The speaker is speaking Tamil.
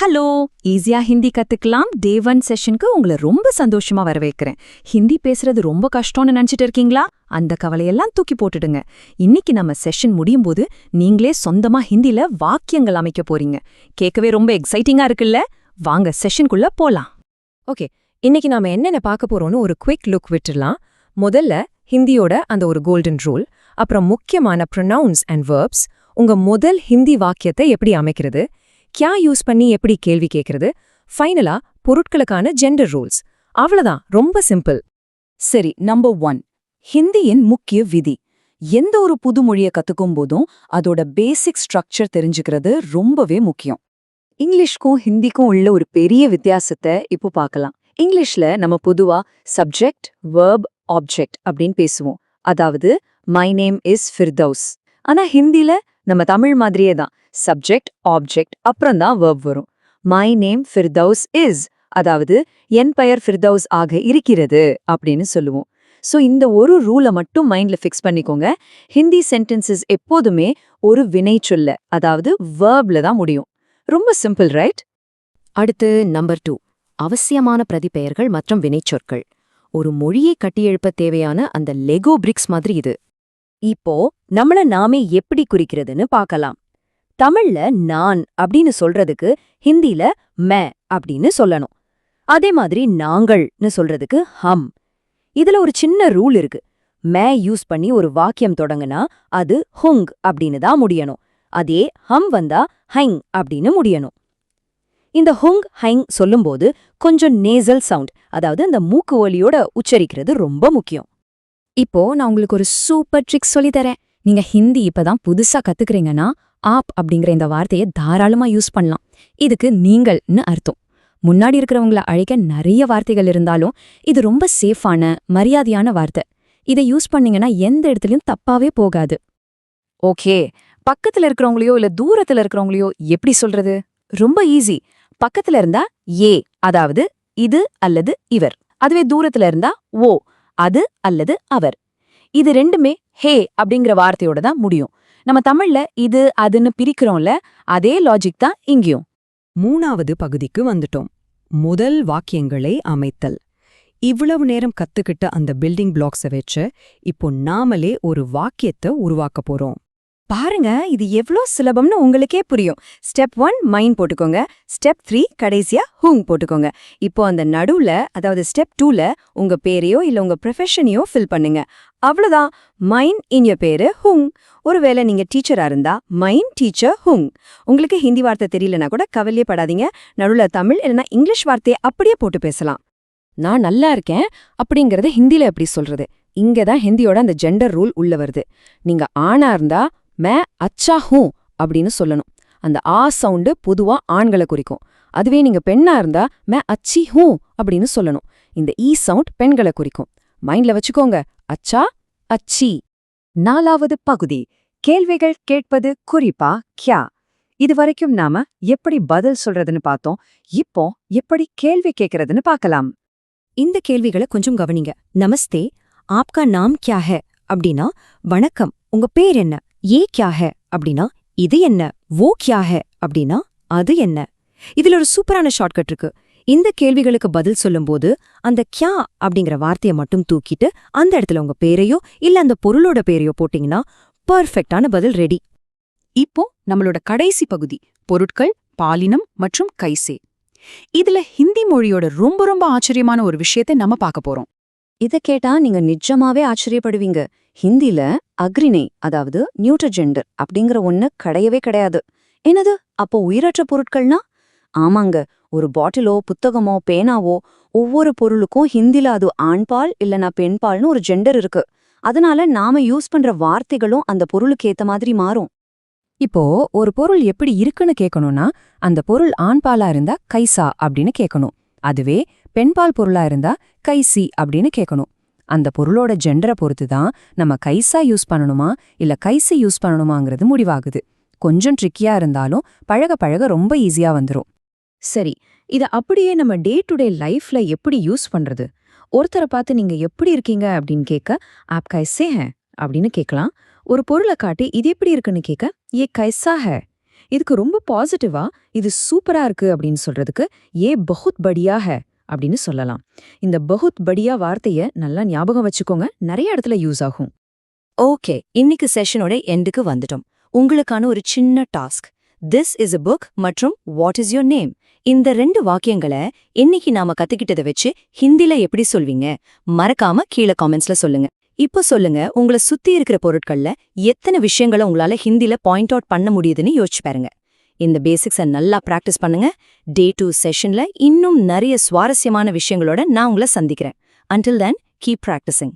ஹலோ, ஈஸியா ஹிந்தி கத்துக்கலாம் டே 1 செஷனுக்கு உங்களை ரொம்ப சந்தோஷமா வரவேற்கிறேன். ஹிந்தி பேசுறது ரொம்ப கஷ்டம்னு நினைச்சிட்டு இருக்கீங்களா? அந்த கவலையெல்லாம் தூக்கி போட்டுடுங்க. இன்னைக்கு நம்ம செஷன் முடியும் போது நீங்களே சொந்தமா ஹிந்தில வாக்கியங்கள் அமைக்க போறீங்க. கேட்கவே ரொம்ப எக்ஸைட்டிங்கா இருக்குல்ல? வாங்க செஷனுக்குள்ள போலாம். ஓகே, இன்னைக்கு நாம என்னென்ன பார்க்க போறோம்னு ஒரு குவிக் லுக் விட்டுடலாம். முதல்ல ஹிந்தியோட அந்த ஒரு கோல்டன் ரூல், அப்புறம் முக்கியமான ப்ரொனவுன்ஸ் அண்ட் வெர்ப்ஸ், உங்க முதல் ஹிந்தி வாக்கியத்தை எப்படி அமைக்கிறது, கியா யூஸ் பண்ணி எப்படி கேள்வி கேட்கறது, ஃபைனலா பொருட்களுக்கான ஜெண்டர் ரூல்ஸ். அவ்வளவுதான், ரொம்ப சிம்பிள். சரி, நம்பர் 1, ஹிந்தியின் முக்கிய விதி. எந்த ஒரு புது மொழியை கத்துக்கும் போதும் அதோட பேசிக் ஸ்ட்ரக்சர் தெரிஞ்சுக்கிறது ரொம்பவே முக்கியம். இங்கிலீஷ்க்கும் ஹிந்திக்கும் உள்ள ஒரு பெரிய வித்தியாசத்தை இப்போ பார்க்கலாம். இங்கிலீஷ்ல நம்ம பொதுவா சப்ஜெக்ட், வெர்ப், ஆப்ஜெக்ட் அப்படின்னு பேசுவோம். அதாவது மை நேம் இஸ் ஃபிர்தௌஸ். ஆனா ஹிந்தில நம்ம தமிழ் மாதிரியே தான் சப்ஜெக்ட், ஆப்ஜெக்ட், அப்புறம் தான் வெர்ப் வரும். மை நேம் ஃபிர்தௌஸ் இஸ், அதாவது என் பெயர் ஃபிர்தௌஸ் ஆக இருக்கிறது அப்படின்னு சொல்லுவோம். சோ இந்த ஒரு ரூலை மட்டும் மைண்ட்ல ஃபிக்ஸ் பண்ணிக்கோங்க. ஹிந்தி சென்டென்சஸ் எப்போதுமே ஒரு வினை சொல்ல, அதாவது வெர்ப்ல தான் முடியும். ரொம்ப சிம்பிள், ரைட்? அடுத்து நம்பர் 2, அவசியமான பிரதிபெயர்கள் மற்றும் வினைச்சொற்கள். ஒரு மொழியை கட்டியெழுப்ப தேவையான அந்த லெகோ பிரிக்ஸ் மாதிரி இது. இப்போ நம்மள நாமே எப்படி குறிக்கிறதுன்னு பார்க்கலாம். தமிழ்ல நான் அப்படின்னு சொல்றதுக்கு ஹிந்தில மே அப்படின்னு சொல்லணும். அதே மாதிரி நாங்கள்னு சொல்றதுக்கு ஹம். இதுல ஒரு சின்ன ரூல் இருக்கு. மே யூஸ் பண்ணி ஒரு வாக்கியம் தொடங்குனா அது ஹுங் அப்படின்னு தான் முடியணும். அதே ஹம் வந்தா ஹைங் அப்படின்னு முடியணும். இந்த ஹுங் ஹைங் சொல்லும்போது கொஞ்சம் நேசல் சவுண்ட், அதாவது அந்த மூக்கு ஒலியோட உச்சரிக்கிறது ரொம்ப முக்கியம். இப்போ நான் உங்களுக்கு ஒரு சூப்பர் ட்ரிக் சொல்லித்தரேன். நீங்க ஹிந்தி இப்பதான் புதுசா கத்துக்கிறீங்கன்னா ஆப் அப்படிங்கிற இந்த வார்த்தையை தாராளமா யூஸ் பண்ணலாம். இதுக்கு நீங்கள்னு அர்த்தம். முன்னாடி இருக்கிறவங்கள அழைக்க நிறைய வார்த்தைகள் இருந்தாலும் இது ரொம்ப சேஃபான, மரியாதையான வார்த்தை. இதை யூஸ் பண்ணீங்கன்னா எந்த இடத்துலயும் தப்பாவே போகாது. ஓகே, பக்கத்துல இருக்கிறவங்களையோ இல்ல தூரத்துல இருக்கிறவங்களையோ எப்படி சொல்றது? ரொம்ப ஈஸி. பக்கத்துல இருந்தா ஏ, அதாவது இது அல்லது இவர். அதுவே தூரத்துல இருந்தா ஓ, அது அல்லது அவர். இது ரெண்டுமே ஹே அப்படிங்கிற வார்த்தையோட தான் முடியும். நம்ம தமிழ்ல இது அதுன்னு பிரிக்கிறோம்ல, அதே லாஜிக் தான் இங்கேயும். 3வது பகுதிக்கு வந்துட்டோம். முதல் வாக்கியங்களை அமைத்தல். இவ்வளவு நேரம் கத்துக்கிட்ட அந்த பில்டிங் பிளாக்ஸை வச்சு இப்போ நாமளே ஒரு வாக்கியத்தை உருவாக்க போறோம். பாருங்க, இது எவ்ளோ சுலபம்னு உங்களுக்கே புரியும். ஸ்டெப் 1 மைன் போட்டுக்கோங்க. ஸ்டெப் 3 கடைசியா ஹூங் போட்டுக்கோங்க. இப்போ அந்த நடுவுல, அதாவது ஸ்டெப் 2ல உங்க பேரையோ இல்ல உங்க ப்ரொஃபஷனையோ ஃபில் பண்ணுங்க. அவ்வளவுதான். மைன் இன்ய பேரு ஹூங். ஒருவேளை நீங்க டீச்சரா இருந்தா மைன் டீச்சர் ஹூங். உங்களுக்கு ஹிந்தி வார்த்தை தெரியலனா கூட கவலையே படாதீங்க. நடுவுல தமிழ் இல்லைன்னா இங்கிலீஷ் வார்த்தையை அப்படியே போட்டு பேசலாம். நான் நல்லா இருக்கேன் அப்படிங்கறத ஹிந்தில எப்படி சொல்றது? இங்கதான் ஹிந்தியோட அந்த ஜெண்டர் ரூல் உள்ள வருது. நீங்க ஆணா இருந்தா மே அச்சா ஹூ அப்படின்னு சொல்லணும். அந்த ஆ சவுண்டு பொதுவா ஆண்களை குறிக்கும். அதுவே நீங்க பெண்ணா இருந்தா மே அச்சி ஹூ அப்படின்னு சொல்லணும். இந்த ஈ சவுண்ட் பெண்களை குறிக்கும். மைண்ட்ல வச்சுக்கோங்க, அச்சா, அச்சி. 4வது பகுதி, கேள்விகள் கேட்பது, குறிப்பா கியா. இதுவரைக்கும் நாம எப்படி பதில் சொல்றதுன்னு பார்த்தோம். இப்போ எப்படி கேள்வி கேட்கறதுன்னு பார்க்கலாம். இந்த கேள்விகளை கொஞ்சம் கவனிங்க. நமஸ்தே, ஆப்கா நாம் கியா ஹே அப்படின்னா வணக்கம், உங்க பேர் என்ன? ஏ கியா ஹே அப்படின்னா இது என்ன? வோ கியா ஹே அப்படின்னா அது என்ன? இதுல ஒரு சூப்பரான ஷார்ட்கட் இருக்கு. இந்த கேள்விகளுக்கு பதில் சொல்லும்போது அந்த கியா அப்படிங்கிற வார்த்தையை மட்டும் தூக்கிட்டு அந்த இடத்துல உங்க பேரையோ இல்ல அந்த பொருளோட பேரையோ போட்டீங்கன்னா பர்ஃபெக்டான பதில் ரெடி. இப்போ நம்மளோட கடைசி பகுதி, பொருட்கள், பாலினம் மற்றும் கைசே. இதுல ஹிந்தி மொழியோட ரொம்ப ரொம்ப ஆச்சரியமான ஒரு விஷயத்தை நம்ம பார்க்க போறோம். இத கேட்டா நீங்க நிஜமாவே ஆச்சரியப்படுவீங்க. ஹிந்தில அக்ரிணை, அதாவது நியூட்டர் ஜெண்டர் அப்படிங்கிற ஒண்ணு கிடையவே கிடையாது. என்னது, அப்போ உயிரற்ற பொருட்கள்னா? ஆமாங்க, ஒரு பாட்டிலோ புத்தகமோ பேனாவோ ஒவ்வொரு பொருளுக்கும் ஹிந்தில அது ஆண்பால் இல்லனா பெண்பால்னு ஒரு ஜெண்டர் இருக்கு. அதனால நாம யூஸ் பண்ற வார்த்தைகளும் அந்த பொருளுக்கு ஏத்த மாதிரி மாறும். இப்போ ஒரு பொருள் எப்படி இருக்குன்னு கேட்கணும்னா அந்த பொருள் ஆண்பாலா இருந்தா கைசா அப்படின்னு கேட்கணும். அதுவே பெண்பால் பொருளா இருந்தா கைசி அப்படின்னு கேட்கணும். அந்த பொருளோட ஜெண்டரை பொறுத்து தான் நம்ம கைசா யூஸ் பண்ணணுமா இல்ல கைசி யூஸ் பண்ணணுமாங்கிறது முடிவாகுது. கொஞ்சம் ட்ரிக்கியா இருந்தாலும் பழக பழக ரொம்ப ஈஸியா வந்துரும். சரி, இத அப்படியே நம்ம டே டு டே லைஃப்ல எப்படி யூஸ் பண்றது? ஒருத்தரை பார்த்து நீங்க எப்படி இருக்கீங்க அப்படின்னு கேட்க ஆப் கைசே ஹே அப்படின்னு கேட்கலாம். ஒரு பொருளை காட்டி இது எப்படி இருக்குன்னு கேட்க ஏ கைசா ஹே. இதுக்கு ரொம்ப பாசிட்டிவா இது சூப்பரா இருக்கு அப்படின்னு சொல்றதுக்கு ஏ பஹுத் படியா ஹை அப்படின்னு சொல்லலாம். இந்த பஹுத் படியா வார்த்தைய நல்லா ஞாபகம் வச்சுக்கோங்க, நிறைய இடத்துல யூஸ் ஆகும். ஓகே, இன்னைக்கு செஷனோட எண்டுக்கு வந்துட்டோம். உங்களுக்கான ஒரு சின்ன task. This is a book மற்றும் வாட் இஸ் யோர் நேம், இந்த 2 வாக்கியங்களை இன்னைக்கு நாம கத்துக்கிட்டதை வச்சு ஹிந்தில எப்படி சொல்வீங்க? மறக்காம கீழே காமெண்ட்ஸ்ல சொல்லுங்க. இப்போ சொல்லுங்க, உங்களை சுத்தி இருக்கிற பொருட்கள்ல எத்தனை விஷயங்களை உங்களால ஹிந்தில பாயிண்ட் அவுட் பண்ண முடியுதுன்னு யோசிச்சு பாருங்க. இந்த பேசிக்ஸை நல்லா பிராக்டிஸ் பண்ணுங்க. Day 2 செஷன்ல இன்னும் நிறைய சுவாரஸ்யமான விஷயங்களோட நான் உங்களை சந்திக்கிறேன். Until then, keep practicing.